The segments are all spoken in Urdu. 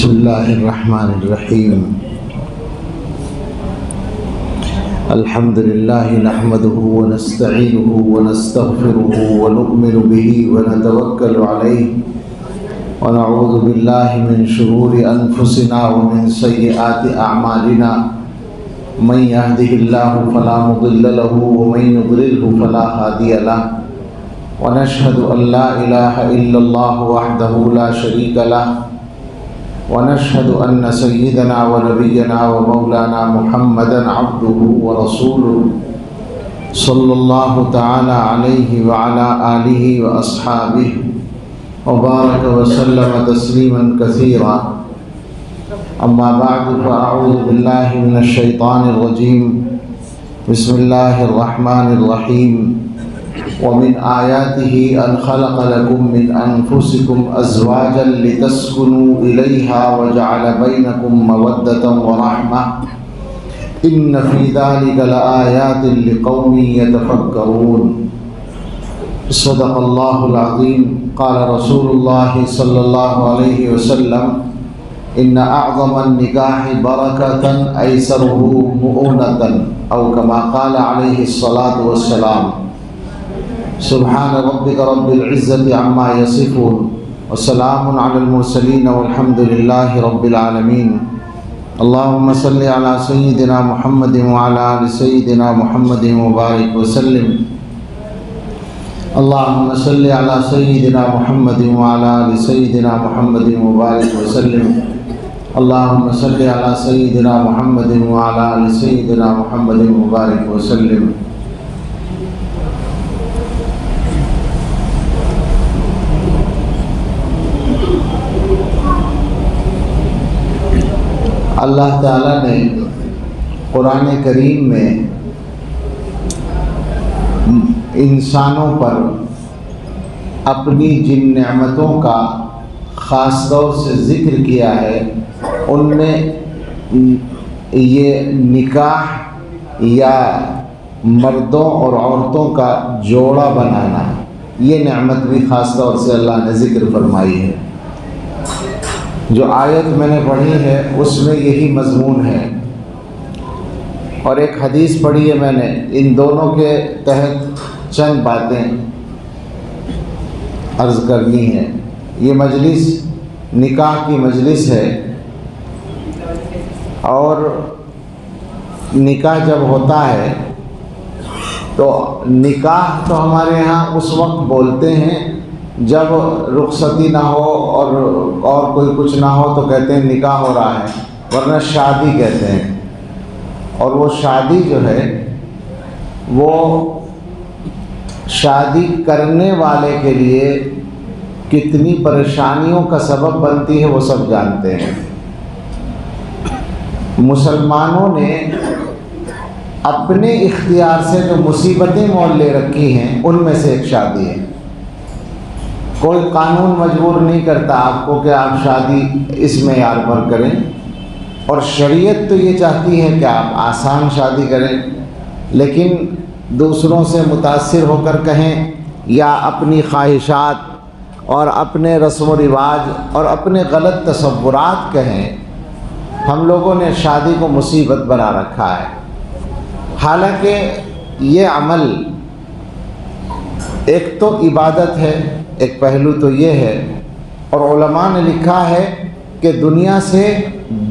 بسم اللہ الرحمن الرحیم الحمد للہ نحمده ونستعینه ونستغفره ونؤمن به ونتوکل علیہ ونعوذ باللہ من شرور انفسنا ومن سیئات اعمالنا من يهده الله فلا مضل له ومن يضلله فلا هادي له ونشهد ان لا اله الا الله وحده لا شريك له ونشهد أن سيدنا ونبينا ومولانا محمدا عبده ورسوله صلى الله تعالى عليه وعلى آله وأصحابه وبارك وسلم تسليما كثيرا أما بعد فأعوذ بالله من الشيطان الرجيم بسم الله الرحمن الرحيم ومن آياته أن خلق لكم من أنفسكم أزواجا لتسكنوا إليها وجعل بينكم مودة ورحمة إن في ذلك لآيات لقوم يتفكرون صدق الله العظيم قال رسول الله صلى الله عليه وسلم إن أعظم النكاح بركة أيسره مؤونة أو كما قال عليه الصلاة والسلام سبحان ربك رب العزة عما يصفون وسلام على المرسلين والحمد لله رب العالمين اللهم صل على سيدنا محمد وعلى آل سيدنا محمد وبارك وسلم اللهم صل على سيدنا محمد وعلى آل سيدنا محمد وبارك وسلم اللهم صل على سيدنا محمد وعلى آل سيدنا محمد وبارك وسلم اللہ تعالیٰ نے قرآن کریم میں انسانوں پر اپنی جن نعمتوں کا خاص طور سے ذکر کیا ہے ان میں یہ نکاح یا مردوں اور عورتوں کا جوڑا بنانا یہ نعمت بھی خاص طور سے اللہ نے ذکر فرمائی ہے۔ جو آیت میں نے پڑھی ہے اس میں یہی مضمون ہے، اور ایک حدیث پڑھی ہے میں نے، ان دونوں کے تحت چند باتیں عرض کرنی ہے۔ یہ مجلس نکاح کی مجلس ہے، اور نکاح جب ہوتا ہے تو نکاح تو ہمارے ہاں اس وقت بولتے ہیں جب رخصتی نہ ہو اور کوئی کچھ نہ ہو تو کہتے ہیں نکاح ہو رہا ہے، ورنہ شادی کہتے ہیں۔ اور وہ شادی جو ہے وہ شادی کرنے والے کے لیے کتنی پریشانیوں کا سبب بنتی ہے وہ سب جانتے ہیں۔ مسلمانوں نے اپنے اختیار سے جو مصیبتیں مول لے رکھی ہیں ان میں سے ایک شادی ہے۔ کوئی قانون مجبور نہیں کرتا آپ کو کہ آپ شادی اس معیار پر کریں، اور شریعت تو یہ چاہتی ہے کہ آپ آسان شادی کریں، لیکن دوسروں سے متاثر ہو کر کہیں یا اپنی خواہشات اور اپنے رسم و رواج اور اپنے غلط تصورات کہیں، ہم لوگوں نے شادی کو مصیبت بنا رکھا ہے۔ حالانکہ یہ عمل ایک تو عبادت ہے، ایک پہلو تو یہ ہے، اور علماء نے لکھا ہے کہ دنیا سے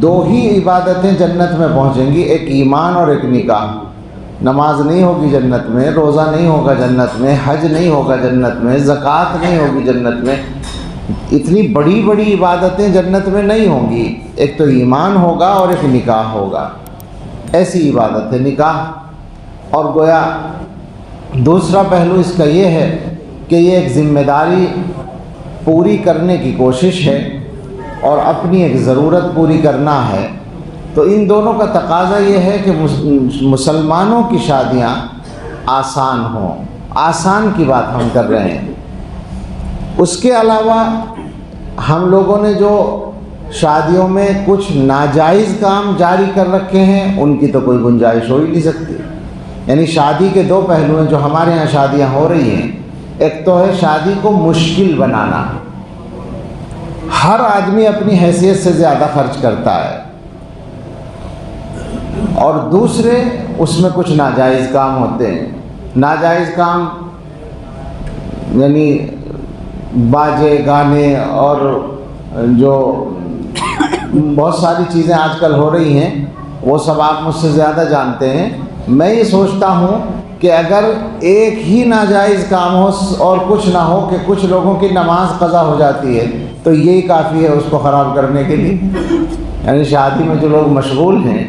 دو ہی عبادتیں جنت میں پہنچیں گی، ایک ایمان اور ایک نکاح۔ نماز نہیں ہوگی جنت میں، روزہ نہیں ہوگا جنت میں، حج نہیں ہوگا جنت میں، زکوٰۃ نہیں ہوگی جنت میں، اتنی بڑی بڑی عبادتیں جنت میں نہیں ہوں گی۔ ایک تو ایمان ہوگا اور ایک نکاح ہوگا، ایسی عبادت ہے نکاح۔ اور گویا دوسرا پہلو اس کا یہ ہے کہ یہ ایک ذمہ داری پوری کرنے کی کوشش ہے اور اپنی ایک ضرورت پوری کرنا ہے۔ تو ان دونوں کا تقاضا یہ ہے کہ مسلمانوں کی شادیاں آسان ہوں۔ آسان کی بات ہم کر رہے ہیں۔ اس کے علاوہ ہم لوگوں نے جو شادیوں میں کچھ ناجائز کام جاری کر رکھے ہیں ان کی تو کوئی گنجائش ہو ہی نہیں سکتی۔ یعنی شادی کے دو پہلو ہیں جو ہمارے ہاں شادیاں ہو رہی ہیں۔ ایک تو ہے شادی کو مشکل بنانا، ہر آدمی اپنی حیثیت سے زیادہ خرچ کرتا ہے، اور دوسرے اس میں کچھ ناجائز کام ہوتے ہیں۔ ناجائز کام یعنی باجے گانے اور جو بہت ساری چیزیں آج کل ہو رہی ہیں، وہ سب آپ مجھ سے زیادہ جانتے ہیں۔ میں یہ سوچتا ہوں کہ اگر ایک ہی ناجائز کام ہو اور کچھ نہ ہو کہ کچھ لوگوں کی نماز قضا ہو جاتی ہے تو یہی کافی ہے اس کو خراب کرنے کے لیے۔ یعنی شادی میں جو لوگ مشغول ہیں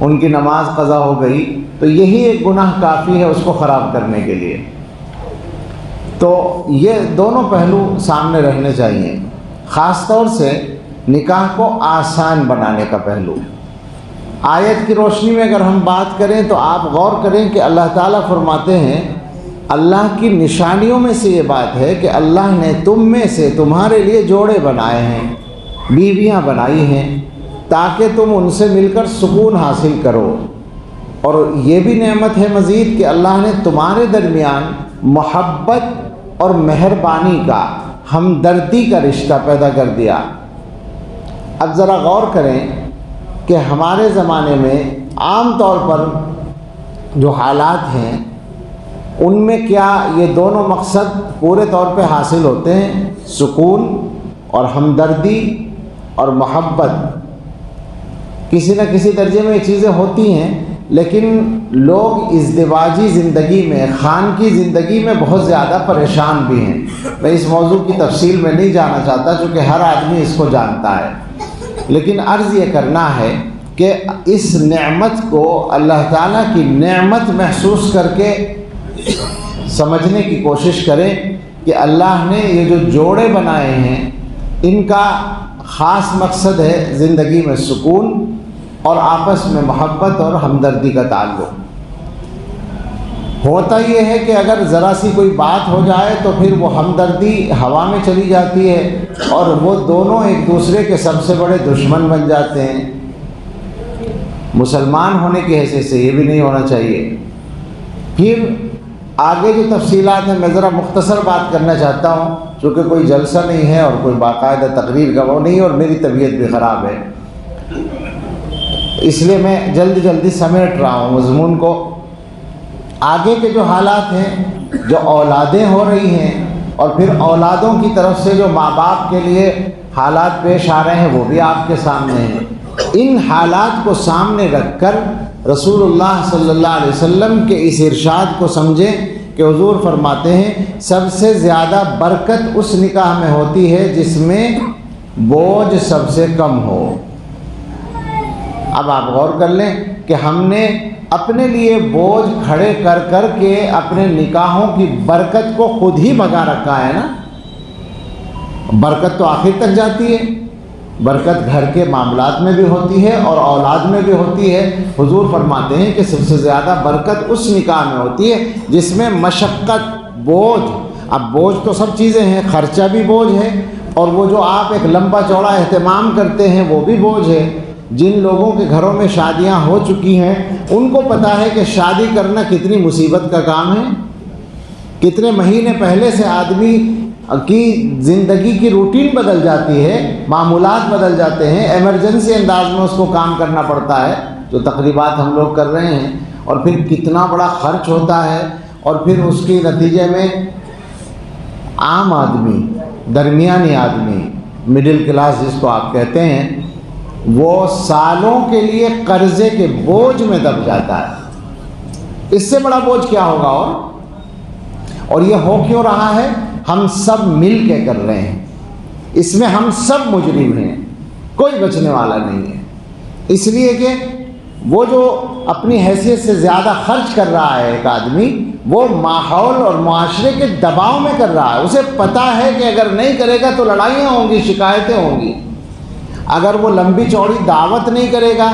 ان کی نماز قضا ہو گئی تو یہی ایک گناہ کافی ہے اس کو خراب کرنے کے لیے۔ تو یہ دونوں پہلو سامنے رہنے چاہیے، خاص طور سے نکاح کو آسان بنانے کا پہلو۔ آیت کی روشنی میں اگر ہم بات کریں تو آپ غور کریں کہ اللہ تعالیٰ فرماتے ہیں، اللہ کی نشانیوں میں سے یہ بات ہے کہ اللہ نے تم میں سے تمہارے لیے جوڑے بنائے ہیں، بیویاں بنائی ہیں تاکہ تم ان سے مل کر سکون حاصل کرو۔ اور یہ بھی نعمت ہے مزید کہ اللہ نے تمہارے درمیان محبت اور مہربانی کا، ہمدردی کا رشتہ پیدا کر دیا۔ اب ذرا غور کریں کہ ہمارے زمانے میں عام طور پر جو حالات ہیں ان میں کیا یہ دونوں مقصد پورے طور پہ حاصل ہوتے ہیں؟ سکون اور ہمدردی اور محبت کسی نہ کسی درجے میں یہ چیزیں ہوتی ہیں، لیکن لوگ ازدواجی زندگی میں، خان کی زندگی میں بہت زیادہ پریشان بھی ہیں۔ میں اس موضوع کی تفصیل میں نہیں جانا چاہتا چونکہ ہر آدمی اس کو جانتا ہے، لیکن عرض یہ کرنا ہے کہ اس نعمت کو اللہ تعالیٰ کی نعمت محسوس کر کے سمجھنے کی کوشش کریں کہ اللہ نے یہ جو جوڑے بنائے ہیں ان کا خاص مقصد ہے زندگی میں سکون اور آپس میں محبت اور ہمدردی کا تعلق۔ ہوتا یہ ہے کہ اگر ذرا سی کوئی بات ہو جائے تو پھر وہ ہمدردی ہوا میں چلی جاتی ہے اور وہ دونوں ایک دوسرے کے سب سے بڑے دشمن بن جاتے ہیں۔ مسلمان ہونے کی حیثیت سے یہ بھی نہیں ہونا چاہیے۔ پھر آگے جو تفصیلات ہیں میں ذرا مختصر بات کرنا چاہتا ہوں چونکہ کوئی جلسہ نہیں ہے اور کوئی باقاعدہ تقریر کا وہ نہیں، اور میری طبیعت بھی خراب ہے، اس لیے میں جلدی سمیٹ رہا ہوں مضمون کو۔ آگے کے جو حالات ہیں، جو اولادیں ہو رہی ہیں اور پھر اولادوں کی طرف سے جو ماں باپ کے لیے حالات پیش آ رہے ہیں وہ بھی آپ کے سامنے ہیں۔ ان حالات کو سامنے رکھ کر رسول اللہ صلی اللہ علیہ وسلم کے اس ارشاد کو سمجھیں کہ حضور فرماتے ہیں سب سے زیادہ برکت اس نکاح میں ہوتی ہے جس میں بوجھ سب سے کم ہو۔ اب آپ غور کر لیں کہ ہم نے اپنے لیے بوجھ کھڑے کر کر کے اپنے نکاحوں کی برکت کو خود ہی بھگا رکھا ہے نا۔ برکت تو آخر تک جاتی ہے، برکت گھر کے معاملات میں بھی ہوتی ہے اور اولاد میں بھی ہوتی ہے۔ حضور فرماتے ہیں کہ سب سے زیادہ برکت اس نکاح میں ہوتی ہے جس میں مشقت، بوجھ، اب بوجھ تو سب چیزیں ہیں، خرچہ بھی بوجھ ہے اور وہ جو آپ ایک لمبا چوڑا اہتمام کرتے ہیں وہ بھی بوجھ ہے۔ جن لوگوں کے گھروں میں شادیاں ہو چکی ہیں ان کو پتہ ہے کہ شادی کرنا کتنی مصیبت کا کام ہے۔ کتنے مہینے پہلے سے آدمی کی زندگی کی روٹین بدل جاتی ہے، معمولات بدل جاتے ہیں، ایمرجنسی انداز میں اس کو کام کرنا پڑتا ہے جو تقریبات ہم لوگ کر رہے ہیں، اور پھر کتنا بڑا خرچ ہوتا ہے، اور پھر اس کے نتیجے میں عام آدمی، درمیانی آدمی، مڈل کلاس جس کو آپ کہتے ہیں، وہ سالوں کے لیے قرضے کے بوجھ میں دب جاتا ہے۔ اس سے بڑا بوجھ کیا ہوگا؟ اور یہ ہو کیوں رہا ہے؟ ہم سب مل کے کر رہے ہیں، اس میں ہم سب مجرم ہیں، کوئی بچنے والا نہیں ہے۔ اس لیے کہ وہ جو اپنی حیثیت سے زیادہ خرچ کر رہا ہے ایک آدمی، وہ ماحول اور معاشرے کے دباؤ میں کر رہا ہے۔ اسے پتہ ہے کہ اگر نہیں کرے گا تو لڑائیاں ہوں گی، شکایتیں ہوں گی، اگر وہ لمبی چوڑی دعوت نہیں کرے گا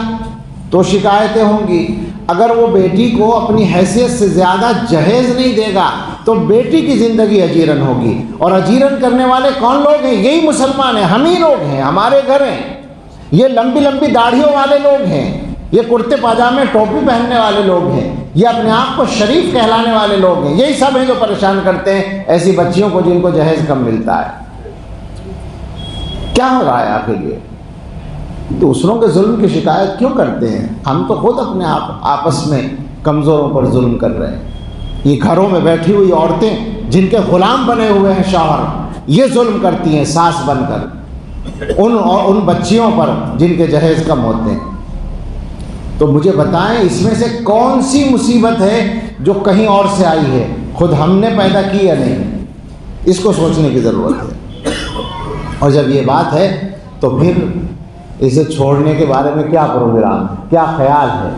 تو شکایتیں ہوں گی، اگر وہ بیٹی کو اپنی حیثیت سے زیادہ جہیز نہیں دے گا تو بیٹی کی زندگی اجیرن ہوگی، اور اجیرن کرنے والے کون لوگ ہیں؟ یہی مسلمان ہیں، ہم ہی لوگ ہیں، ہمارے گھر ہیں۔ یہ لمبی لمبی داڑھیوں والے لوگ ہیں، یہ کرتے پاجامے ٹوپی پہننے والے لوگ ہیں، یہ اپنے آپ کو شریف کہلانے والے لوگ ہیں، یہی سب ہیں جو پریشان کرتے ہیں ایسی بچیوں کو جن کو جہیز کم ملتا ہے۔ کیا ہو رہا ہے آخر یہ؟ دوسروں کے ظلم کی شکایت کیوں کرتے ہیں؟ ہم تو خود اپنے آپس میں کمزوروں پر ظلم کر رہے ہیں۔ یہ گھروں میں بیٹھی ہوئی عورتیں جن کے غلام بنے ہوئے ہیں شوہر، یہ ظلم کرتی ہیں ساس بن کر ان بچیوں پر جن کے جہیز کم ہوتے ہیں۔ تو مجھے بتائیں اس میں سے کون سی مصیبت ہے جو کہیں اور سے آئی ہے، خود ہم نے پیدا کی یا نہیں؟ اس کو سوچنے کی ضرورت ہے۔ اور جب یہ بات ہے تو پھر اسے چھوڑنے کے بارے میں کیا پروگرام ہے، کیا خیال ہے،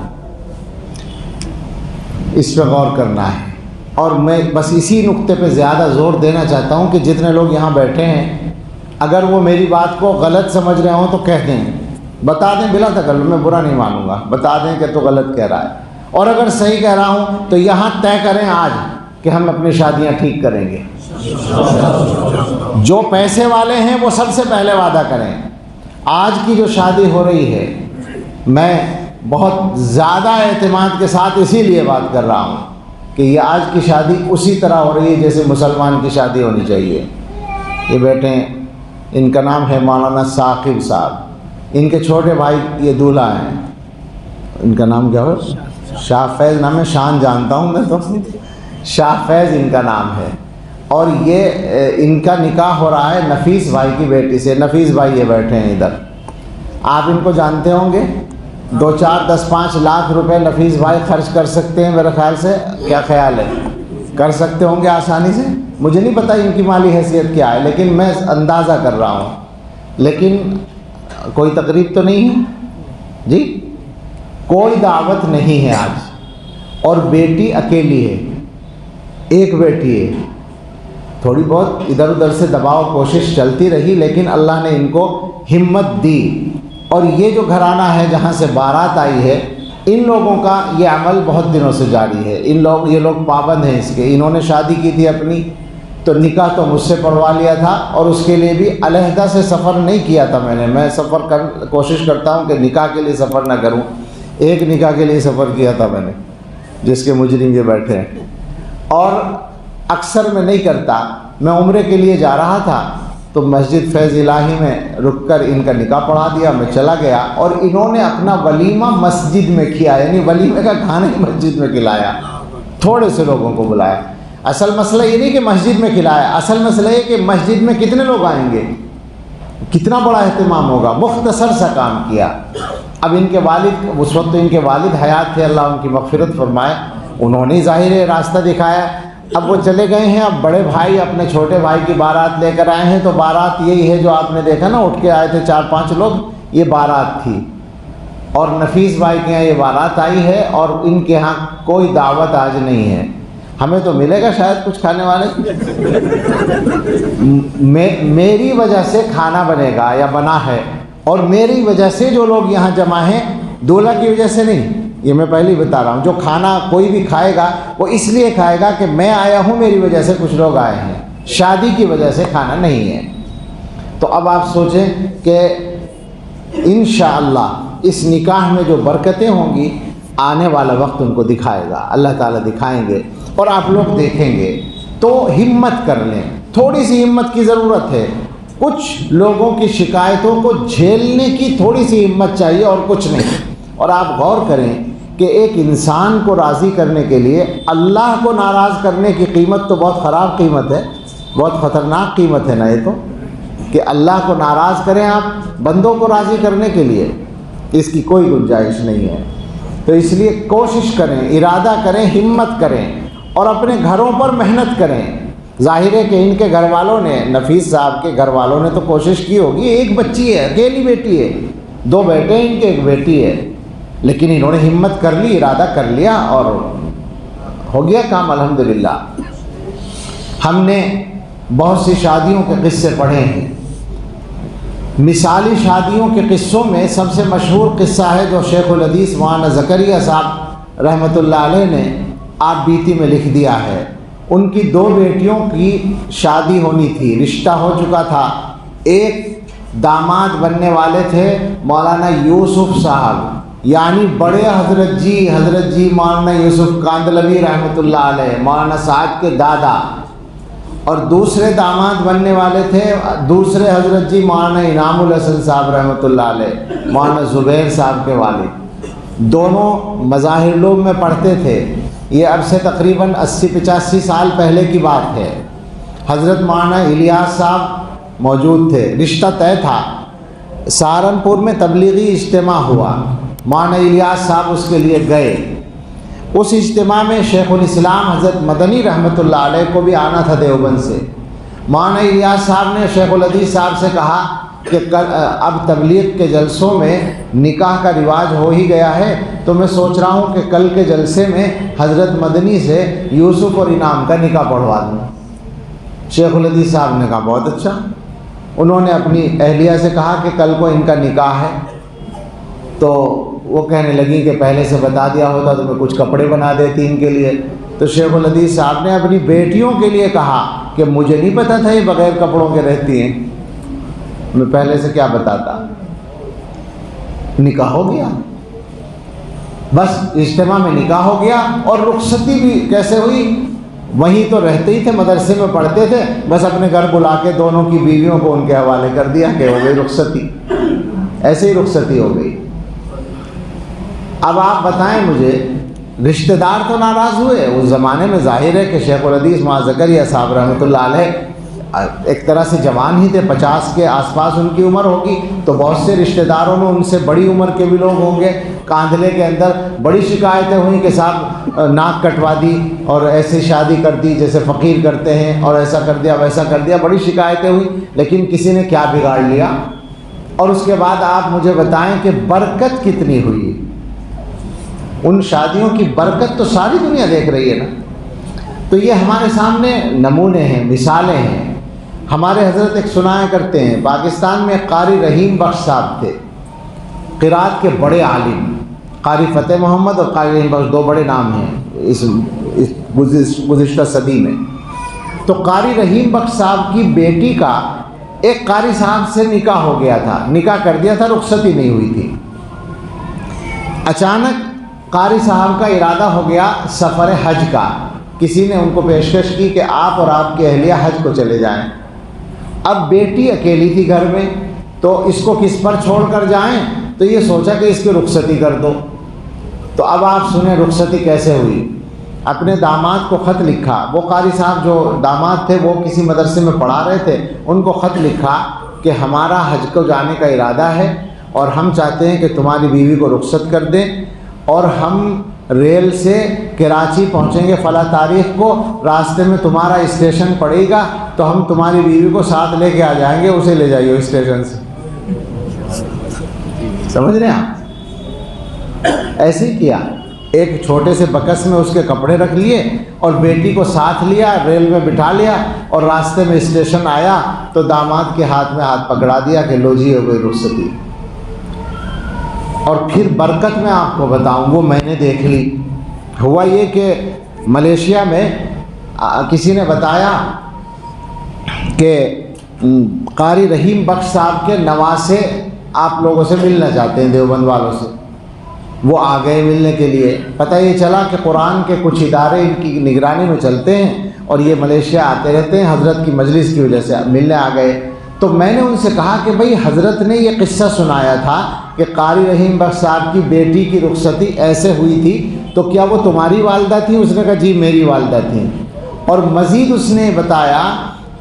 اس پہ غور کرنا ہے۔ اور میں بس اسی نقطے پہ زیادہ زور دینا چاہتا ہوں کہ جتنے لوگ یہاں بیٹھے ہیں اگر وہ میری بات کو غلط سمجھ رہے ہوں تو کہہ دیں، بتا دیں بلا تکلف، میں برا نہیں مانوں گا، بتا دیں کہ تو غلط کہہ رہا ہے، اور اگر صحیح کہہ رہا ہوں تو یہاں طے کریں آج کہ ہم اپنی شادیاں ٹھیک کریں گے۔ جو پیسے والے ہیں وہ سب سے پہلے وعدہ کریں، آج کی جو شادی ہو رہی ہے میں بہت زیادہ اعتماد کے ساتھ اسی لیے بات کر رہا ہوں کہ یہ آج کی شادی اسی طرح ہو رہی ہے جیسے مسلمان کی شادی ہونی چاہیے۔ یہ بیٹے ان کا نام ہے مولانا ثاقب صاحب، ان کے چھوٹے بھائی یہ دولہا ہیں، ان کا نام کیا ہو؟ شاہ فیض نام ہے، شان جانتا ہوں میں تو، شاہ فیض ان کا نام ہے، اور یہ ان کا نکاح ہو رہا ہے نفیس بھائی کی بیٹی سے۔ نفیس بھائی یہ بیٹھے ہیں ادھر، آپ ان کو جانتے ہوں گے، 2 4 10 5 لاکھ روپے نفیس بھائی خرچ کر سکتے ہیں میرے خیال سے، کیا خیال ہے؟ کر سکتے ہوں گے آسانی سے، مجھے نہیں پتہ ان کی مالی حیثیت کیا ہے لیکن میں اندازہ کر رہا ہوں۔ لیکن کوئی تقریب تو نہیں ہے جی، کوئی دعوت نہیں ہے آج، اور بیٹی اکیلی ہے، ایک بیٹی ہے، تھوڑی بہت ادھر ادھر سے دباؤ کوشش چلتی رہی لیکن اللہ نے ان کو ہمت دی۔ اور یہ جو گھرانہ ہے جہاں سے بارات آئی ہے، ان لوگوں کا یہ عمل بہت دنوں سے جاری ہے، یہ لوگ پابند ہیں اس کے۔ انہوں نے شادی کی تھی اپنی تو نکاح تو مجھ سے پڑھوا لیا تھا، اور اس کے لیے بھی علیحدہ سے سفر نہیں کیا تھا میں کوشش کرتا ہوں کہ نکاح کے لیے سفر نہ کروں، ایک نکاح کے لیے سفر کیا تھا میں نے جس کے مجرم یہ بیٹھے ہیں، اور اکثر میں نہیں کرتا۔ میں عمرے کے لیے جا رہا تھا تو مسجد فیض الہی میں رک کر ان کا نکاح پڑھا دیا، میں چلا گیا، اور انہوں نے اپنا ولیمہ مسجد میں کیا، یعنی ولیمے کا کھانا ہی مسجد میں کھلایا، تھوڑے سے لوگوں کو بلایا۔ اصل مسئلہ یہ نہیں کہ مسجد میں کھلایا، اصل مسئلہ یہ کہ مسجد میں کتنے لوگ آئیں گے، کتنا بڑا اہتمام ہوگا، مختصر سا کام کیا۔ اب ان کے والد، اس وقت ان کے والد حیات تھے، اللہ ان کی مغفرت فرمائے، انہوں نے ظاہر راستہ دکھایا۔ اب وہ چلے گئے ہیں، اب بڑے بھائی اپنے چھوٹے بھائی کی بارات لے کر آئے ہیں، تو بارات یہی ہے جو آپ نے دیکھا نا، اٹھ کے آئے تھے 4 5 لوگ، یہ بارات تھی، اور نفیس بھائی کے یہاں یہ بارات آئی ہے، اور ان کے ہاں کوئی دعوت آج نہیں ہے۔ ہمیں تو ملے گا شاید کچھ کھانے والے، میری وجہ سے کھانا بنے گا یا بنا ہے، اور میری وجہ سے جو لوگ یہاں جمع ہیں، دولہا کی وجہ سے نہیں، یہ میں پہلے ہی بتا رہا ہوں۔ جو کھانا کوئی بھی کھائے گا وہ اس لیے کھائے گا کہ میں آیا ہوں، میری وجہ سے کچھ لوگ آئے ہیں، شادی کی وجہ سے کھانا نہیں ہے۔ تو اب آپ سوچیں کہ انشاءاللہ اس نکاح میں جو برکتیں ہوں گی آنے والا وقت ان کو دکھائے گا، اللہ تعالیٰ دکھائیں گے، اور آپ لوگ دیکھیں گے۔ تو ہمت کر لیں، تھوڑی سی ہمت کی ضرورت ہے، کچھ لوگوں کی شکایتوں کو جھیلنے کی تھوڑی سی ہمت چاہیے اور کچھ نہیں۔ اور آپ غور کریں کہ ایک انسان کو راضی کرنے کے لیے اللہ کو ناراض کرنے کی قیمت تو بہت خراب قیمت ہے، بہت خطرناک قیمت ہے نا یہ تو، کہ اللہ کو ناراض کریں آپ بندوں کو راضی کرنے کے لیے، اس کی کوئی گنجائش نہیں ہے۔ تو اس لیے کوشش کریں، ارادہ کریں، ہمت کریں، اور اپنے گھروں پر محنت کریں۔ ظاہر ہے کہ ان کے گھر والوں نے، نفیس صاحب کے گھر والوں نے تو کوشش کی ہوگی، ایک بچی ہے، اکیلی بیٹی ہے، 2 بیٹے ہیں ان کے، ایک بیٹی ہے، لیکن انہوں نے ہمت کر لی، ارادہ کر لیا، اور ہو گیا کام الحمدللہ۔ ہم نے بہت سی شادیوں کے قصے پڑھے ہیں، مثالی شادیوں کے قصوں میں سب سے مشہور قصہ ہے جو شیخ الحدیث مولانا زکریا صاحب رحمۃ اللہ علیہ نے آپ بیتی میں لکھ دیا ہے۔ ان کی 2 بیٹیوں کی شادی ہونی تھی، رشتہ ہو چکا تھا، ایک داماد بننے والے تھے مولانا یوسف صاحب، یعنی بڑے حضرت جی مولانا یوسف کاندلوی رحمۃ اللہ علیہ، مولانا سعد کے دادا، اور دوسرے داماد بننے والے تھے دوسرے حضرت جی مولانا انعام الحسن صاحب رحمۃ اللہ علیہ، مولانا زبیر صاحب کے والد، دونوں مظاہر لوگ میں پڑھتے تھے۔ یہ اب سے تقریباً 80-85 سال پہلے کی بات ہے۔ حضرت مولانا الیاس صاحب موجود تھے، رشتہ طے تھا۔ سہارنپور میں تبلیغی اجتماع ہوا، مولانا الیاس صاحب اس کے لیے گئے۔ اس اجتماع میں شیخ الاسلام حضرت مدنی رحمۃ اللہ علیہ کو بھی آنا تھا دیوبند سے۔ مولانا الیاس صاحب نے شیخ الحدیث صاحب سے کہا کہ اب تبلیغ کے جلسوں میں نکاح کا رواج ہو ہی گیا ہے، تو میں سوچ رہا ہوں کہ کل کے جلسے میں حضرت مدنی سے یوسف اور انعام کا نکاح پڑھوا دوں۔ شیخ الحدیث صاحب نے کہا بہت اچھا۔ انہوں نے اپنی اہلیہ سے کہا کہ کل کو ان کا نکاح ہے، تو وہ کہنے لگی کہ پہلے سے بتا دیا ہوتا تو میں کچھ کپڑے بنا دیتی ان کے لیے۔ تو شیخ الحدیث صاحب نے اپنی بیٹیوں کے لیے کہا کہ مجھے نہیں پتہ تھا یہ بغیر کپڑوں کے رہتی ہیں، میں پہلے سے کیا بتاتا۔ نکاح ہو گیا، بس اجتماع میں نکاح ہو گیا، اور رخصتی بھی کیسے ہوئی؟ وہیں تو رہتے ہی تھے، مدرسے میں پڑھتے تھے، بس اپنے گھر بلا کے دونوں کی بیویوں کو ان کے حوالے کر دیا کہ ہو گئی رخصتی۔ ایسے ہی رخصتی ہو گئی۔ اب آپ بتائیں مجھے، رشتہ دار تو ناراض ہوئے اس زمانے میں، ظاہر ہے کہ شیخ الحدیث مولانا زکریا صاحب رحمۃ اللہ علیہ ایک طرح سے جوان ہی تھے، 50 کے آس پاس ان کی عمر ہوگی، تو بہت سے رشتہ داروں میں ان سے بڑی عمر کے بھی لوگ ہوں گے۔ کاندھلے کے اندر بڑی شکایتیں ہوئیں کہ صاحب ناک کٹوا دی اور ایسے شادی کر دی جیسے فقیر کرتے ہیں، اور ایسا کر دیا ویسا کر دیا، بڑی شکایتیں ہوئیں، لیکن کسی نے کیا بگاڑ لیا۔ اور اس کے بعد آپ مجھے بتائیں کہ برکت کتنی ہوئی، ان شادیوں کی برکت تو ساری دنیا دیکھ رہی ہے نا۔ تو یہ ہمارے سامنے نمونے ہیں، مثالیں ہیں۔ ہمارے حضرت ایک سنایا کرتے ہیں، پاکستان میں قاری رحیم بخش صاحب تھے، قرات کے بڑے عالم، قاری فتح محمد اور قاری رحیم بخش، دو بڑے نام ہیں اس گزشتہ صدی میں۔ تو قاری رحیم بخش صاحب کی بیٹی کا ایک قاری صاحب سے نکاح ہو گیا تھا، نکاح کر دیا تھا، رخصتی نہیں ہوئی تھی۔ اچانک قاری صاحب کا ارادہ ہو گیا سفر حج کا، کسی نے ان کو پیشکش کی کہ آپ اور آپ کی اہلیہ حج کو چلے جائیں۔ اب بیٹی اکیلی تھی گھر میں، تو اس کو کس پر چھوڑ کر جائیں، تو یہ سوچا کہ اس کی رخصتی کر دو۔ تو اب آپ سنیں رخصتی کیسے ہوئی۔ اپنے داماد کو خط لکھا، وہ قاری صاحب جو داماد تھے وہ کسی مدرسے میں پڑھا رہے تھے، ان کو خط لکھا کہ ہمارا حج کو جانے کا ارادہ ہے، اور ہم چاہتے ہیں کہ تمہاری بیوی کو رخصت کر دیں، اور ہم ریل سے کراچی پہنچیں گے فلاں تاریخ کو، راستے میں تمہارا اسٹیشن پڑے گا تو ہم تمہاری بیوی کو ساتھ لے کے آ جائیں گے، اسے لے جائیے اسٹیشن سے۔ سمجھ رہے ہیں آپ؟ ایسے ہی کیا، ایک چھوٹے سے بکس میں اس کے کپڑے رکھ لیے اور بیٹی کو ساتھ لیا، ریل میں بٹھا لیا، اور راستے میں اسٹیشن آیا تو داماد کے ہاتھ میں ہاتھ پکڑا دیا کہ لو جی ہو گئی رخصتی۔ اور پھر برکت میں آپ کو بتاؤں، وہ میں نے دیکھ لی۔ ہوا یہ کہ ملیشیا میں کسی نے بتایا کہ قاری رحیم بخش صاحب کے نواسے آپ لوگوں سے ملنا چاہتے ہیں، دیوبند والوں سے۔ وہ آ گئے ملنے کے لیے۔ پتہ یہ چلا کہ قرآن کے کچھ ادارے ان کی نگرانی میں چلتے ہیں، اور یہ ملیشیا آتے رہتے ہیں، حضرت کی مجلس کی وجہ سے ملنے آ گئے۔ تو میں نے ان سے کہا کہ بھئی حضرت نے یہ قصہ سنایا تھا کہ قاری رحیم بخش صاحب کی بیٹی کی رخصتی ایسے ہوئی تھی، تو کیا وہ تمہاری والدہ تھیں؟ اس نے کہا جی میری والدہ تھیں۔ اور مزید اس نے بتایا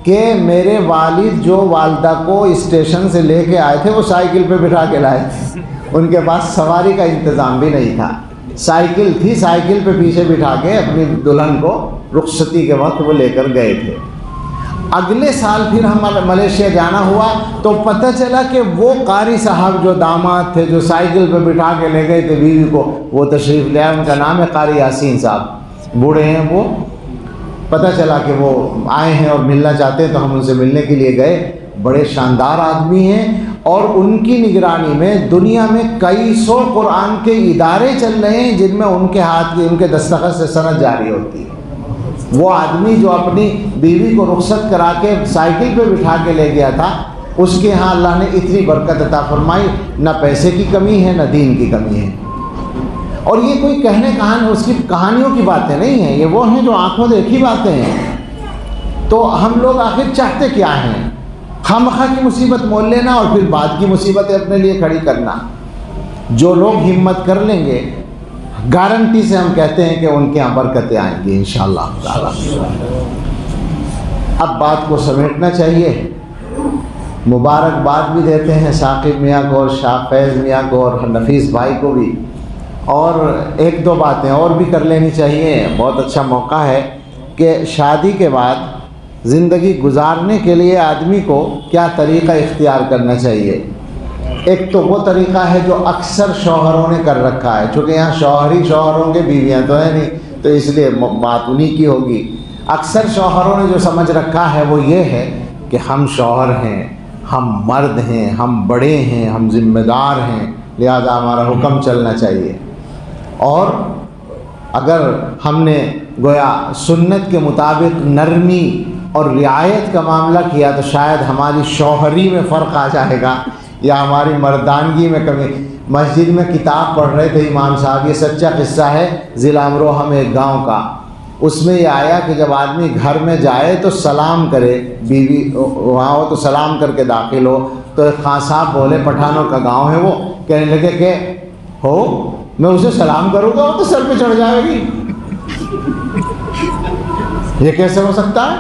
کہ میرے والد جو والدہ کو اسٹیشن سے لے کے آئے تھے وہ سائیکل پہ بٹھا کے لائے تھے، ان کے پاس سواری کا انتظام بھی نہیں تھا، سائیکل تھی، سائیکل پہ پیچھے بٹھا کے اپنی دلہن کو رخصتی کے وقت وہ لے کر گئے تھے۔ اگلے سال پھر ہم ملیشیا جانا ہوا تو پتہ چلا کہ وہ قاری صاحب جو داماد تھے، جو سائیکل پہ بٹھا کے لے گئے تھے بیوی کو، وہ تشریف لے آئے۔ ان کا نام ہے قاری یاسین صاحب، بوڑھے ہیں وہ۔ پتہ چلا کہ وہ آئے ہیں اور ملنا چاہتے ہیں، تو ہم ان سے ملنے کے لیے گئے۔ بڑے شاندار آدمی ہیں، اور ان کی نگرانی میں دنیا میں کئی سو قرآن کے ادارے چل رہے ہیں جن میں ان کے ہاتھ کی، ان کے دستخط سے سند جاری ہوتی ہے۔ وہ آدمی جو اپنی بیوی کو رخصت کرا کے سائیکل پہ بٹھا کے لے گیا تھا، اس کے ہاں اللہ نے اتنی برکت عطا فرمائی، نہ پیسے کی کمی ہے نہ دین کی کمی ہے۔ اور یہ کوئی کہنے کہانی، اس کی کہانیوں کی باتیں نہیں ہیں، یہ وہ ہیں جو آنکھوں دیکھی باتیں ہیں۔ تو ہم لوگ آخر چاہتے کیا ہیں؟ خواہ کی مصیبت مول لینا اور پھر بعد کی مصیبتیں اپنے لیے کھڑی کرنا۔ جو لوگ ہمت کر لیں گے گارنٹی سے ہم کہتے ہیں کہ ان کے یہاں برکتیں آئیں گی انشاءاللہ تعالی۔ اب بات کو سمیٹنا چاہیے۔ مبارکباد بھی دیتے ہیں ثاقب میاں کو اور شاہ فیض میاں کو اور نفیس بھائی کو بھی، اور ایک دو باتیں اور بھی کر لینی چاہیے۔ بہت اچھا موقع ہے کہ شادی کے بعد زندگی گزارنے کے لیے آدمی کو کیا طریقہ اختیار کرنا چاہیے۔ ایک تو وہ طریقہ ہے جو اکثر شوہروں نے کر رکھا ہے، چونکہ یہاں شوہر ہی شوہر ہوں گے، بیویاں تو ہیں نہیں، تو اس لیے بات انہی کی ہوگی۔ اکثر شوہروں نے جو سمجھ رکھا ہے وہ یہ ہے کہ ہم شوہر ہیں، ہم مرد ہیں، ہم بڑے ہیں، ہم ذمہ دار ہیں، لہذا ہمارا حکم چلنا چاہیے۔ اور اگر ہم نے گویا سنت کے مطابق نرمی اور رعایت کا معاملہ کیا تو شاید ہماری شوہری میں فرق آ جائے گا یا ہماری مردانگی میں کمی۔ مسجد میں کتاب پڑھ رہے تھے امام صاحب، یہ سچا قصہ ہے ضلع امروہہ میں ایک گاؤں کا۔ اس میں یہ آیا کہ جب آدمی گھر میں جائے تو سلام کرے، بیوی وہاں ہو تو سلام کر کے داخل ہو، تو ایک خان صاحب بولے، پٹھانوں کا گاؤں ہے وہ، کہنے لگے کہ ہو میں اسے سلام کروں گا وہ تو سر پہ چڑھ جائے گی، یہ کیسے ہو سکتا ہے؟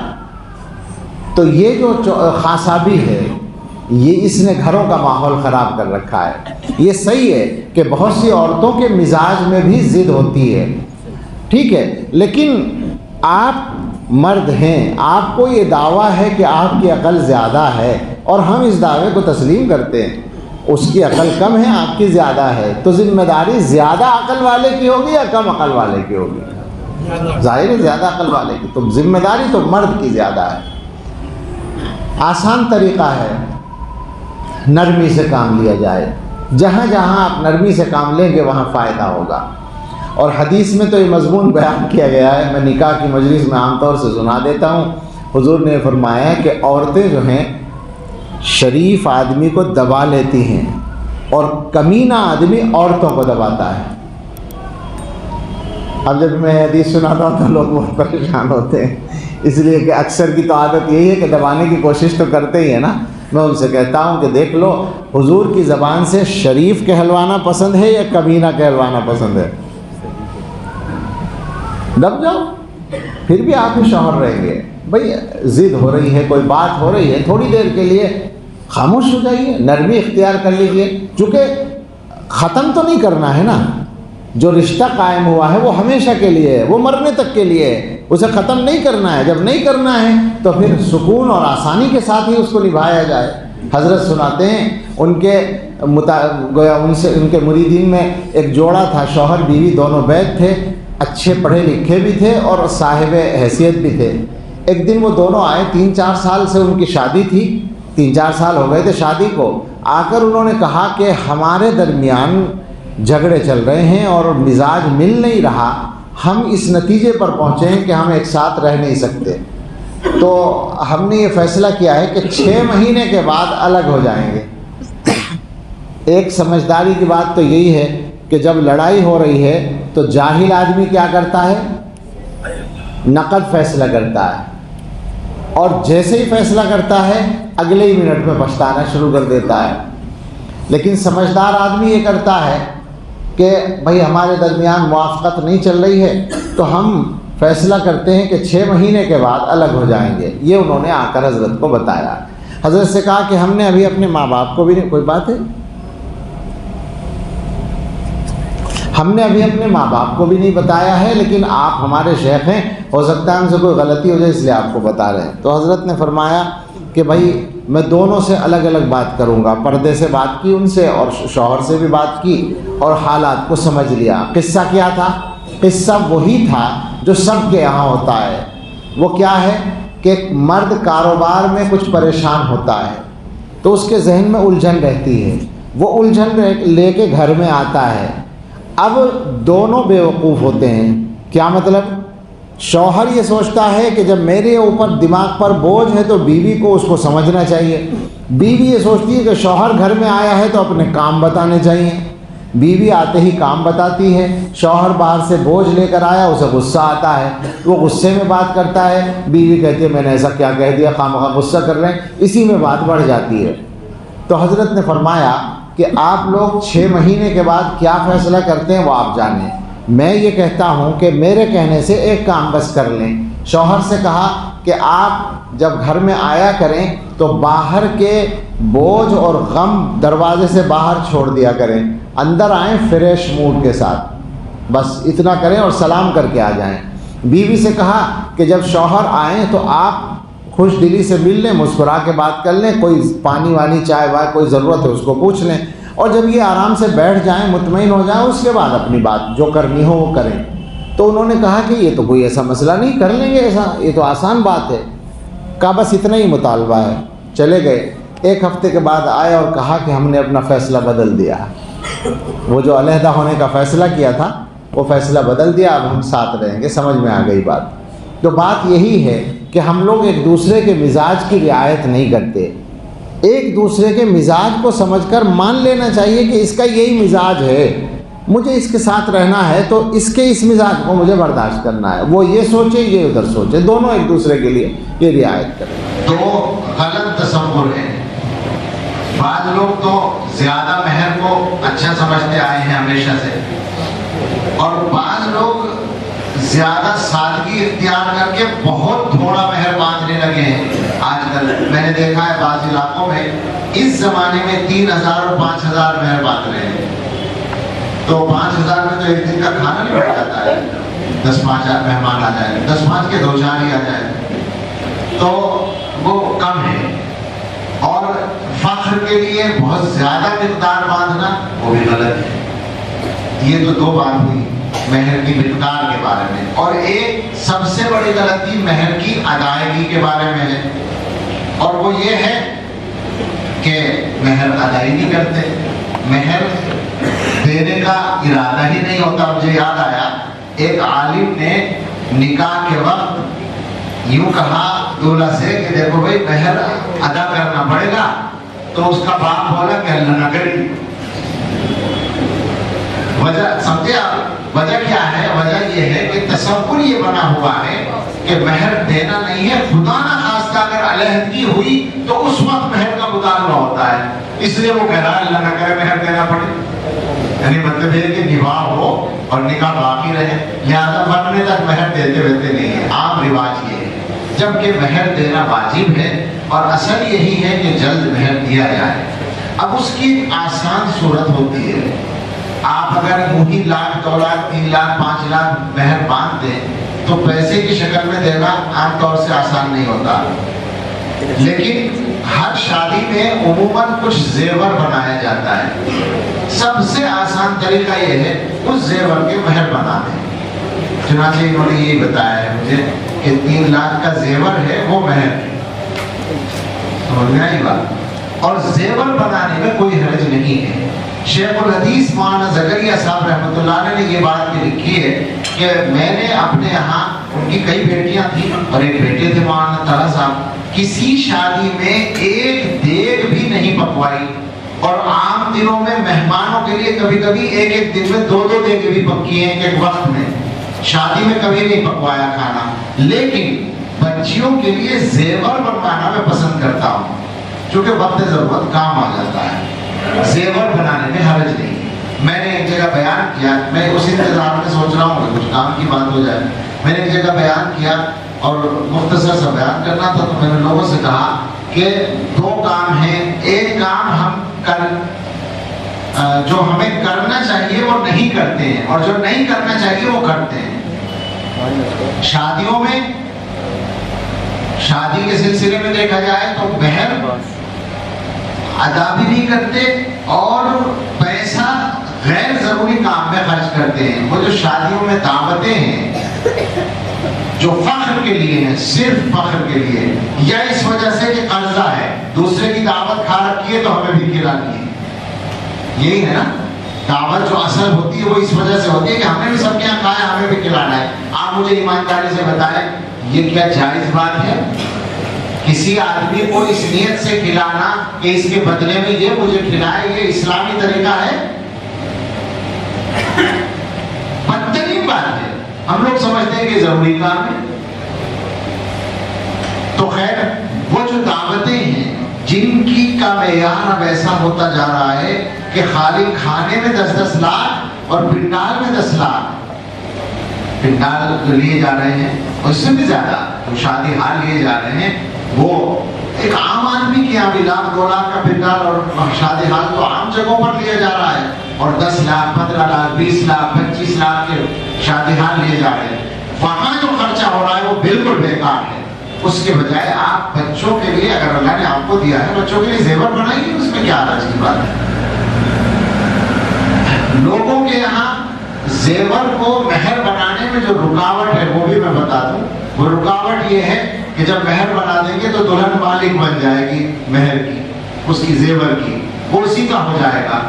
تو یہ جو خان صاحبی ہے یہ اس نے گھروں کا ماحول خراب کر رکھا ہے۔ یہ صحیح ہے کہ بہت سی عورتوں کے مزاج میں بھی ضد ہوتی ہے، ٹھیک ہے، لیکن آپ مرد ہیں، آپ کو یہ دعویٰ ہے کہ آپ کی عقل زیادہ ہے اور ہم اس دعوے کو تسلیم کرتے ہیں۔ اس کی عقل کم ہے، آپ کی زیادہ ہے، تو ذمہ داری زیادہ عقل والے کی ہوگی یا کم عقل والے کی ہوگی؟ ظاہر ہے زیادہ عقل والے کی، تو ذمہ داری تو مرد کی زیادہ ہے۔ آسان طریقہ ہے نرمی سے کام لیا جائے، جہاں جہاں آپ نرمی سے کام لیں گے وہاں فائدہ ہوگا۔ اور حدیث میں تو یہ مضمون بیان کیا گیا ہے، میں نکاح کی مجلس میں عام طور سے سنا دیتا ہوں۔ حضور نے فرمایا کہ عورتیں جو ہیں شریف آدمی کو دبا لیتی ہیں اور کمینہ آدمی عورتوں کو دباتا ہے۔ اب جب میں حدیث سناتا ہوں تو لوگ بہت پریشان ہوتے ہیں، اس لیے کہ اکثر کی تو عادت یہی ہے کہ دبانے کی کوشش تو کرتے ہی ہیں نا۔ میں ان سے کہتا ہوں کہ دیکھ لو حضور کی زبان سے شریف کہلوانا پسند ہے یا کمینہ کہلوانا پسند ہے؟ دب جاؤ، پھر بھی آپ ہی شوہر رہیں گے۔ بھئی ضد ہو رہی ہے، کوئی بات ہو رہی ہے، تھوڑی دیر کے لیے خاموش ہو جائیے، نرمی اختیار کر لیجیے، چونکہ ختم تو نہیں کرنا ہے نا۔ جو رشتہ قائم ہوا ہے وہ ہمیشہ کے لیے ہے، وہ مرنے تک کے لیے ہے، اسے ختم نہیں کرنا ہے۔ جب نہیں کرنا ہے تو پھر سکون اور آسانی کے ساتھ ہی اس کو نبھایا جائے۔ حضرت سناتے ہیں ان کے گویا ان کے مریدین میں ایک جوڑا تھا، شوہر بیوی دونوں بیت تھے، اچھے پڑھے لکھے بھی تھے اور صاحب حیثیت بھی تھے۔ ایک دن وہ دونوں آئے، 3-4 سال سے ان کی شادی تھی، 3-4 سال ہو گئے تھے شادی کو۔ آ کر انہوں نے کہا کہ ہمارے درمیان جھگڑے چل رہے ہیں اور مزاج مل نہیں رہا، ہم اس نتیجے پر پہنچے ہیں کہ ہم ایک ساتھ رہ نہیں سکتے، تو ہم نے یہ فیصلہ کیا ہے کہ 6 مہینے کے بعد الگ ہو جائیں گے۔ ایک سمجھداری کی بات تو یہی ہے کہ جب لڑائی ہو رہی ہے تو جاہل آدمی کیا کرتا ہے؟ نقد فیصلہ کرتا ہے، اور جیسے ہی فیصلہ کرتا ہے اگلے ہی منٹ میں پچھتانا شروع کر دیتا ہے۔ لیکن سمجھدار آدمی یہ کرتا ہے کہ بھئی ہمارے درمیان موافقت نہیں چل رہی ہے تو ہم فیصلہ کرتے ہیں کہ 6 مہینے کے بعد الگ ہو جائیں گے۔ یہ انہوں نے آ کر حضرت کو بتایا۔ حضرت سے کہا کہ ہم نے ابھی اپنے ماں باپ کو بھی نہیں، کوئی بات ہے، ہم نے ابھی اپنے ماں باپ کو بھی نہیں بتایا ہے، لیکن آپ ہمارے شیخ ہیں، ہو سکتا ہے ہم سے کوئی غلطی ہو جائے اس لیے آپ کو بتا رہے ہیں۔ تو حضرت نے فرمایا کہ بھائی میں دونوں سے الگ الگ بات کروں گا، پردے سے بات کی ان سے اور شوہر سے بھی بات کی اور حالات کو سمجھ لیا۔ قصہ کیا تھا؟ قصہ وہی تھا جو سب کے یہاں ہوتا ہے۔ وہ کیا ہے کہ ایک مرد کاروبار میں کچھ پریشان ہوتا ہے تو اس کے ذہن میں الجھن رہتی ہے، وہ الجھن لے کے گھر میں آتا ہے۔ اب دونوں بیوقوف ہوتے ہیں۔ کیا مطلب؟ شوہر یہ سوچتا ہے کہ جب میرے اوپر دماغ پر بوجھ ہے تو بیوی کو اس کو سمجھنا چاہیے، بیوی یہ سوچتی ہے کہ شوہر گھر میں آیا ہے تو اپنے کام بتانے چاہیے، بیوی آتے ہی کام بتاتی ہے، شوہر باہر سے بوجھ لے کر آیا، اسے غصہ آتا ہے، وہ غصے میں بات کرتا ہے، بیوی کہتی ہے میں نے ایسا کیا کہہ دیا، خواہ غصہ کر رہے ہیں، اسی میں بات بڑھ جاتی ہے۔ تو حضرت نے فرمایا کہ آپ لوگ 6 مہینے کے بعد کیا فیصلہ کرتے ہیں وہ آپ جانیں، میں یہ کہتا ہوں کہ میرے کہنے سے ایک کام بس کر لیں۔ شوہر سے کہا کہ آپ جب گھر میں آیا کریں تو باہر کے بوجھ اور غم دروازے سے باہر چھوڑ دیا کریں، اندر آئیں فریش موڈ کے ساتھ، بس اتنا کریں اور سلام کر کے آ جائیں۔ بیوی سے کہا کہ جب شوہر آئیں تو آپ خوش دلی سے مل لیں، مسکرا کے بات کر لیں، کوئی پانی وانی چائے وائے کوئی ضرورت ہے اس کو پوچھ لیں، اور جب یہ آرام سے بیٹھ جائیں مطمئن ہو جائیں اس کے بعد اپنی بات جو کرنی ہو وہ کریں۔ تو انہوں نے کہا کہ یہ تو کوئی ایسا مسئلہ نہیں، کر لیں گے ایسا، یہ تو آسان بات ہے۔ کہا بس اتنا ہی مطالبہ ہے۔ چلے گئے، 1 ہفتے کے بعد آئے اور کہا کہ ہم نے اپنا فیصلہ بدل دیا، وہ جو علیحدہ ہونے کا فیصلہ کیا تھا وہ فیصلہ بدل دیا، اب ہم ساتھ رہیں گے۔ سمجھ میں آ گئی بات؟ تو بات یہی ہے کہ ہم لوگ ایک دوسرے کے مزاج کی رعایت نہیں کرتے، ایک دوسرے کے مزاج کو سمجھ کر مان لینا چاہیے کہ اس کا یہی مزاج ہے، مجھے اس کے ساتھ رہنا ہے تو اس کے اس مزاج کو مجھے برداشت کرنا ہے، وہ یہ سوچے یہ ادھر سوچے، دونوں ایک دوسرے کے لیے یہ رعایت کریں۔ تو غلط تصور ہے، بعض لوگ تو زیادہ مہر کو اچھا سمجھتے آئے ہیں ہمیشہ سے، اور بعض لوگ زیادہ سادگی اختیار کر کے بہت تھوڑا مہر باندھنے لگے ہیں۔ آج کل میں نے دیکھا ہے بعض علاقوں میں اس زمانے میں 3000 اور 5000 مہر باندھ رہے ہیں، تو 5000 میں تو ایک دن کا کھانا نہیں بیٹھ جاتا ہے، 10-5 مہمان آ جائے، 10-5 کے 2-4 ہی آ جائے، تو وہ کم ہے۔ اور فخر کے لیے بہت زیادہ مقدار باندھنا وہ بھی غلط ہے۔ یہ تو 2 بات ہوئی مہر کی مقدار کے بارے میں، اور ایک سب سے بڑی غلطی مہر کی ادائیگی کے بارے میں ہے، اور وہ یہ ہے کہ مہر ادائی نہیں کرتے، مہر دینے کا ارادہ ہی نہیں ہوتا۔ مجھے یاد آیا ایک عالم نے نکاح کے وقت یوں کہا دولہا سے کہ دیکھو بھائی مہر ادا کرنا پڑے گا، تو اس کا باپ بولا کہ اللہ نہ کری۔ وجہ سمجھے آپ وجہ کیا ہے؟ وجہ یہ ہے کہ تصور یہ بنا ہوا ہے کہ مہر دینا نہیں ہے، خدا نہ خواستہ اگر علیحدگی ہوئی تو اس وقت مہر کا مطالبہ ہوتا ہے، اس لیے وہ کہہ رہا ہے اللہ نہ کرے مہر دینا پڑے، یعنی مطلب یہ کہ نباہ ہو اور نکاح باقی رہے، لہذا مرنے تک مہر دیتے رہتے نہیں ہے۔ عام رواج یہ ہے، جبکہ مہر دینا واجب ہے، اور اصل یہی ہے کہ جلد مہر دیا جائے۔ اب اس کی آسان صورت ہوتی ہے، آپ اگر وہی 1 لاکھ 2 لاکھ 3 لاکھ 5 لاکھ مہر باندھ دیں تو پیسے کی شکل میں دینا عام طور سے آسان نہیں ہوتا، لیکن ہر شادی میں عموماً کچھ زیور بنایا جاتا ہے۔ سب سے آسان طریقہ یہ ہے اس زیور کے مہر بنا دیں۔ چنانچہ انہوں نے یہی بتایا ہے مجھے کہ 3 لاکھ کا زیور ہے وہ مہر، سمجھ میں آئی بات؟ اور زیور بنانے میں کوئی حرج نہیں ہے۔ شیخ الحدیث مولانا زکریا صاحب رحمۃ اللہ علیہ نے یہ بات بھی لکھی ہے کہ میں نے اپنے یہاں، ان کی کئی بیٹیاں تھیں اور ایک بیٹے تھے مولانا طلحہ صاحب، کسی شادی میں ایک دیگ بھی نہیں پکوائی، اور عام دنوں میں مہمانوں کے لیے کبھی کبھی ایک دن میں 2 دیگیں بھی پکی ہیں ایک وقت میں، شادی میں کبھی نہیں پکوایا کھانا۔ لیکن بچیوں کے لیے زیور بنوانا میں پسند کرتا ہوں، چونکہ وقت ضرورت کام آ جاتا ہے، زیور بنانے میں حرج نہیں۔ میں نے ایک جگہ بیان کیا، میں اس انتظار میں سوچ رہا ہوں کہ کچھ کام کی بات ہو جائے، میں نے ایک جگہ بیان کیا اور مختصر سا بیان کرنا تھا، تو میں نے لوگوں سے کہا کہ 2 کام ہیں، ایک کام ہم جو ہمیں کرنا چاہیے وہ نہیں کرتے ہیں، اور جو نہیں کرنا چاہیے وہ کرتے ہیں۔ شادیوں میں، شادی کے سلسلے میں دیکھا جائے تو مہر ادا بھی نہیں کرتے اور پیسہ غیر ضروری کام میں خرچ کرتے ہیں۔ وہ جو شادیوں میں دعوتیں ہیں جو فخر کے لیے ہیں، صرف فخر کے لیے، یا اس وجہ سے کہ قرضہ ہے، دوسرے کی دعوت کھا رکھی ہے تو ہمیں بھی کھلانی ہے، یہی ہے نا دعوت جو اصل ہوتی ہے وہ اس وجہ سے ہوتی ہے کہ ہمیں بھی سب کے یہاں کھایا، ہمیں بھی کھلانا ہے۔ آپ مجھے ایمانداری سے بتائیں یہ کیا جائز بات ہے؟ کسی آدمی کو اس نیت سے کھلانا کہ اس کے بدلے میں یہ مجھے کھلائے، یہ اسلامی طریقہ ہے؟ بدترین بات ہے. ہم لوگ سمجھتے ہیں کہ ضروری کام ہے. تو خیر وہ جو دعوتیں ہیں جن کی کا معیار اب ایسا ہوتا جا رہا ہے کہ خالی کھانے میں 10-10 لاکھ اور پنڈال میں 10 لاکھ پنڈال جو لیے جا رہے ہیں اس سے بھی زیادہ جو شادی ہال لیے جا رہے ہیں وہ ایک عام آدمی کے یہاں بھی 1-2 لاکھ کا پنڈال اور شادی ہال تو عام جگہوں پر لیا جا رہا ہے اور 10 لاکھ 15 لاکھ 20 لاکھ 25 لاکھ کے شادی ہال لیے جا رہے ہیں. وہاں جو خرچہ ہو رہا ہے وہ بالکل بیکار ہے. اس کے بجائے آپ بچوں کے لیے اگر اللہ نے آپ کو دیا ہے بچوں کے لیے زیور بنائیے, اس میں کیا حرج کی بات ہے. لوگوں کے یہاں زیور کو مہر بنانے میں جو رکاوٹ ہے وہ بھی میں بتا دوں. وہ رکاوٹ یہ ہے کہ جب مہر بنا دیں گے تو دلہن مالک بن جائے گی مہر کی, اس کی زیور کی, وہ اسی کا ہو جائے گا.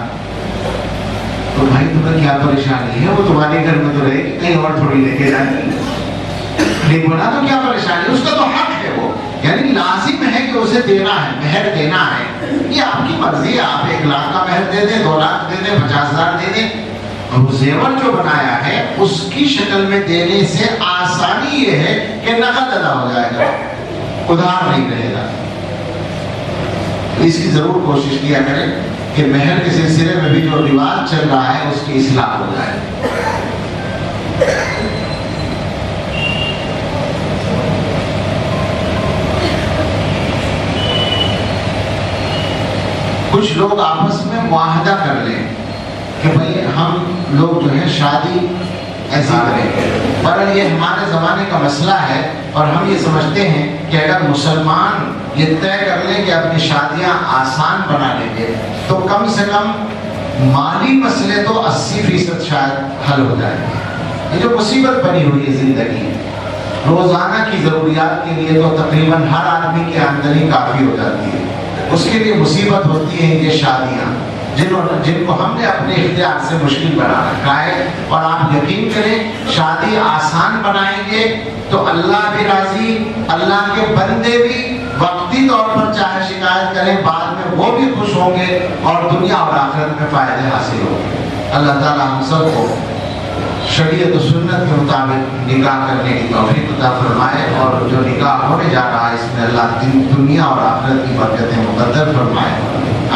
تو بھائی تمہیں کیا پریشانی ہے, وہ تمہارے گھر میں تو رہے گی, کہیں اور تھوڑی لے کے جائے گی. نہیں بنا تو کیا پریشانی, اس کا تو حق ہے وہ, یعنی لازم ہے کہ اسے دینا ہے, مہر دینا ہے. یہ آپ کی مرضی ہے, آپ 1 لاکھ کا مہر دے دیں, 2 لاکھ دے دیں, 50,000 دے دیں. اور وہ زیور جو بنایا ہے اس کی شکل میں دینے سے آسانی یہ ہے کہ نقد ادا ہو جائے گا, ادھار نہیں رہے گا. اس کی ضرور کوشش کیا کریں کہ مہر کے سلسلے میں بھی جو رواج چل رہا ہے اس کی اصلاح ہو جائے. کچھ لوگ آپس میں معاہدہ کر لیں کہ بھئی ہم لوگ جو ہے شادی ایسی کریں, پر یہ ہمارے زمانے کا مسئلہ ہے اور ہم یہ سمجھتے ہیں کہ اگر مسلمان یہ طے کر لیں کہ اپنی شادیاں آسان بنا لیں گے تو کم سے کم مالی مسئلے تو 80% شاید حل ہو جائے. یہ جو مصیبت بنی ہوئی ہے زندگی, روزانہ کی ضروریات کے لیے تو تقریباً ہر آدمی کی آمدنی کافی ہو جاتی ہے, اس کے لیے مصیبت ہوتی ہیں یہ شادیاں جن کو ہم نے اپنے اختیار سے مشکل بنا رکھا ہے. اور آپ یقین کریں شادی آسان بنائیں گے تو اللہ بھی راضی, اللہ کے بندے بھی وقتی طور پر چاہے شکایت کریں بعد میں وہ بھی خوش ہوں گے اور دنیا اور آخرت میں فائدے حاصل ہوں گے. اللہ تعالی ہم سب کو شریعت و سنت کے مطابق نکاح کرنے کی توفیق عطا فرمائے, اور جو نکاح ہونے جا رہا ہے اس میں اللہ دنیا اور آخرت کی برکتیں مقدر فرمائے.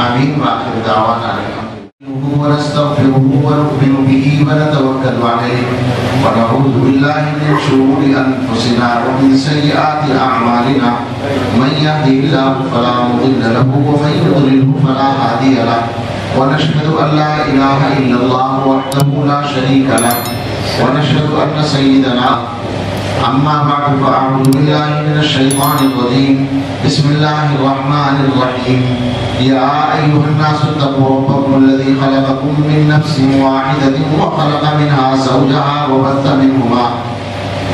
آمین. وآخر دعوانا ونستغفره ونؤمن به ونتوکل علیہ ونعوذ باللہ من شرور انفسنا ومن سیئات اعمالنا من یهده اللہ فلا مضل له ومن یضلل فلا هادی له ونشهد ان لا اله الا اللہ وحده لا شریک له ونشهد ان سیدنا اما بعد فاعوذ باللہ من الشیطان الرجیم. بسم اللہ الرحمن الرحیم. یا ایها الناس اتقوا ربکم الذی خلقکم من نفس واحدۃ وخلق منها زوجها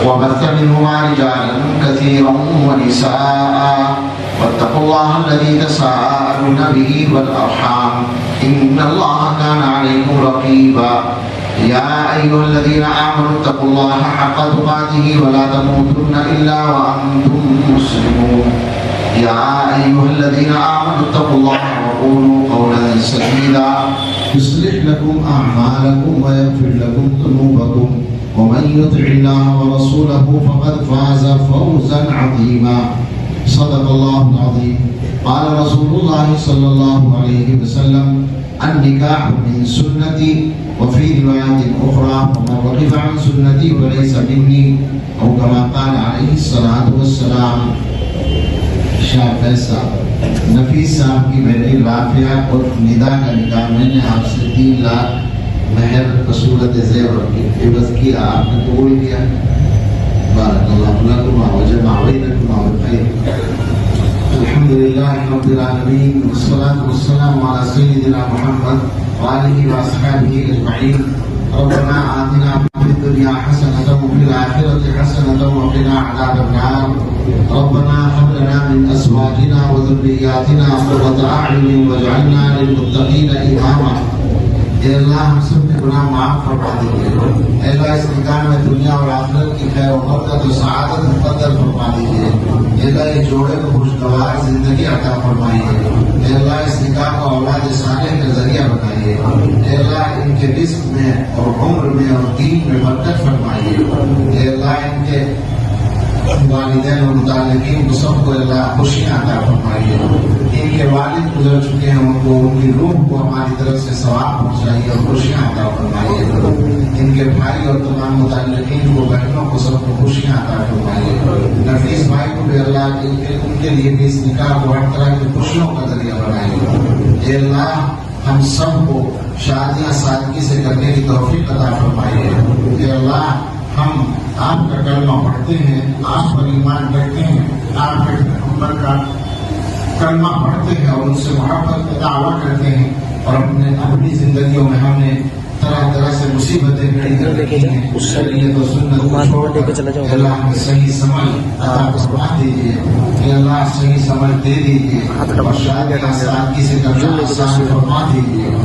وبث منهما رجالا كثيرا ونساء واتقوا الله الذي تساءلون به والأرحام إن الله كان عليكم رقيبا. يا أيها الذين آمنوا اتقوا الله حق تقاته ولا تموتن إلا وأنتم مسلمون. يا أيها الذين آمنوا اتقوا الله وقولوا قولا سديدا يصلح لكم أعمالكم ويغفر لكم ذنوبكم ومن يطع الله ورسوله فقد فاز فوزا عظيما. صدق الله العظيم. قال رسول الله صلى الله عليه وسلم النكاح من سنتي وفي روايات أخرى ومن رغب عن سنتي فليس مني أو كما قال عليه الصلاة والسلام. شاہ فیصل نفیس صاحب کی بیٹی رافعہ اور ندا کا نکاح میں نے آپ سے 3 لاکھ مہر بصورت زیور کی عوض کیا, آپ نے قبول کیا. بارک اللہ لکم وجمع بینکم بالخیر. الحمدللہ رب العالمین والصلاة والسلام علی سیدنا محمد وآلہ واصحابہ اجمعین. ربنا آتنا فی الدنیا حسنة وفی الآخرة حسنة وقنا عذاب النار. ربنا هب لنا من ازواجنا وذرياتنا قرة اعين واجعلنا للمتقين اماما. اے اللہ ہم سب کے گناہ معاف فرما دیجیے. اے اللہ اس نکاح میں دنیا اور آخرت کی خیر و برکت و سعادت مقدر فرما دیجیے. اے اللہ یہ جوڑے کو خوشگوار زندگی عطا فرمائیے. اے اللہ اس نکاح کو اولاد صالح کا ذریعہ بنائیے. اے اللہ ان ان کے رزق میں اور عمر میں اور دین میں برکت فرمائیے. اے اللہ ان کے والدین اور متعلقین کو سب کو اللہ خوشیاں عطا فرمائیے. ان کے والد گزر چکے ہیں، ان کو ان کی روح کو ہماری طرف سے ثواب پہنچائیے اور خوشیاں عطا فرمائیے. ان کے بھائی اور تمام متعلقین کو، بہنوں کو سب کو خوشیاں عطا فرمائیے. نفیس بھائی کو بھی اللہ ان کے لیے بھی اس نکاح کو ہر طرح کی خوشیوں کا ذریعہ بنائیے. اے اللہ ہم سب کو شادیاں سادگی سے کرنے کی توفیق عطا فرمائیے. اے اللہ ہم آپ کا کلمہ پڑھتے ہیں، آپ پر ایمان رکھتے ہیں، آپ کے پیغمبر کا کلمہ پڑھتے ہیں اور ان سے محبت کا دعویٰ کرتے ہیں، اور اپنی زندگیوں میں ہم نے طرح طرح سے مصیبتیں کھڑی کر رکھی ہیں. اس شریعت و سنت کو چھوڑ کر اللہ ہمیں صحیح سمجھ عطا فرما دیجیے. اے اللہ صحیح سمجھ دے دیجیے اور شادیاں سادگی سے کرنا آسان فرما دیجیے.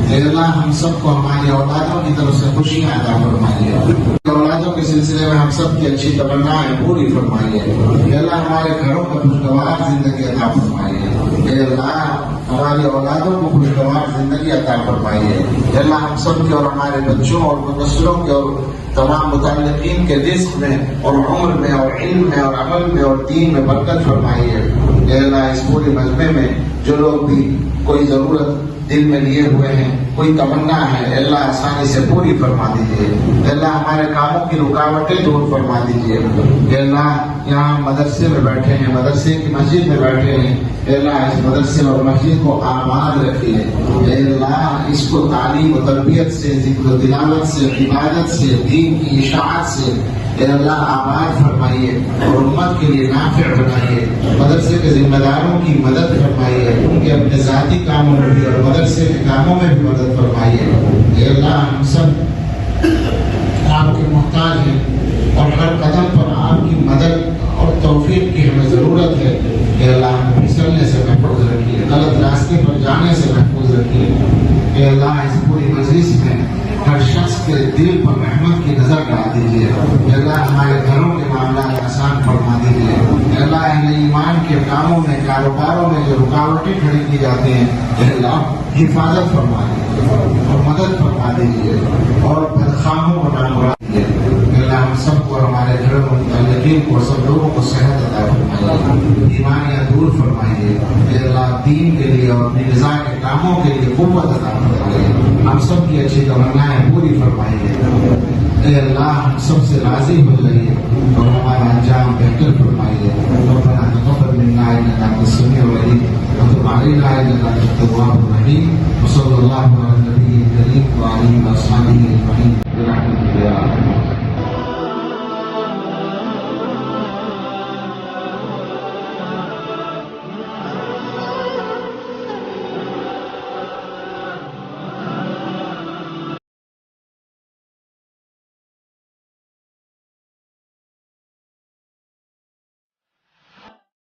اے اللہ ہم سب کو ہماری اولادوں کی طرف سے خوشیاں عطا فرمائیے. اولادوں کے سلسلے میں ہم سب کی اچھی تمنائیں پوری فرمائیے. اے اللہ ہمارے گھروں میں خوشگوار زندگی عطا فرمائیے. اے اللہ ہماری اولادوں کو خوشگوار زندگی عطا فرمائیے. اے اللہ ہم سب کے اور ہمارے بچوں اور منسلوں کے اور تمام متعلقین کے رزق میں اور عمر میں اور علم میں اور عمل میں اور دین میں برکت فرمائیے. اے اللہ اس پورے مجمع میں جو لوگ بھی کوئی ضرورت دل میں لیے ہوئے ہیں، کوئی تمنا ہے، اے اللہ آسانی سے پوری فرما دیجیے. اے اللہ ہمارے کاموں کی رکاوٹیں دور فرما دیجیے. اے اللہ یہاں مدرسے میں بیٹھے ہیں، مدرسے کی مسجد میں بیٹھے ہیں، اے اللہ اس مدرسے اور مسجد کو آباد رکھیے. اے اللہ اس کو تعلیم و تربیت سے، ذکر و تلاوت سے، عبادت سے، دین کی اشاعت سے اے اللہ آباد فرمائیے اور امت کے لیے نافع بنائیے. مدرسے کے ذمہ داروں کی مدد فرمائیے، ان کے اپنے ذاتی کاموں میں بھی اور مدرسے کے کاموں میں بھی مدد فرمائیے. اے اللہ ہم سب آپ کے محتاج ہیں اور ہر قدم پر آپ کی مدد اور توفیق کی ہمیں ضرورت ہے. اے اللہ ہمیں پھسلنے سے محفوظ رکھیے، غلط راستے پر جانے سے محفوظ رکھیے. اے اللہ اس پوری مجلس میں ہر شخص کے دل پر رحمت کی نظر ڈال دیجیے. اے اللہ ہمارے گھروں کے معاملات آسان فرما دیجیے. اے اللہ اہل ایمان کے کاموں میں، کاروباروں میں جو رکاوٹیں کھڑی کی جاتے ہیں، اے اللہ حفاظت فرما دیجیے اور مدد فرما دیجیے اور بدخواہوں کو نامراد دیجیے. اے اللہ ہم سب کو، ہمارے گھروں میں متعلقین کو، سب لوگوں کو صحت عطا فرمائیے، بیماریاں دور فرمائیے. اے اللہ دین کے لیے اور اپنی رضا کے کاموں کے لیے قوت عطا فرمائیے. ہم سب کی اچھی تمنائیں پوری فرمائیے. اے اللہ ہم سب سے راضی ہو جائیے اور ہمارا انجام بہتر فرمائیے. ربنا تقبل منا انك انت السميع العليم وتب علينا انك انت التواب الرحيم. وصلى الله على النبي الكريم وعلى اله وصحبه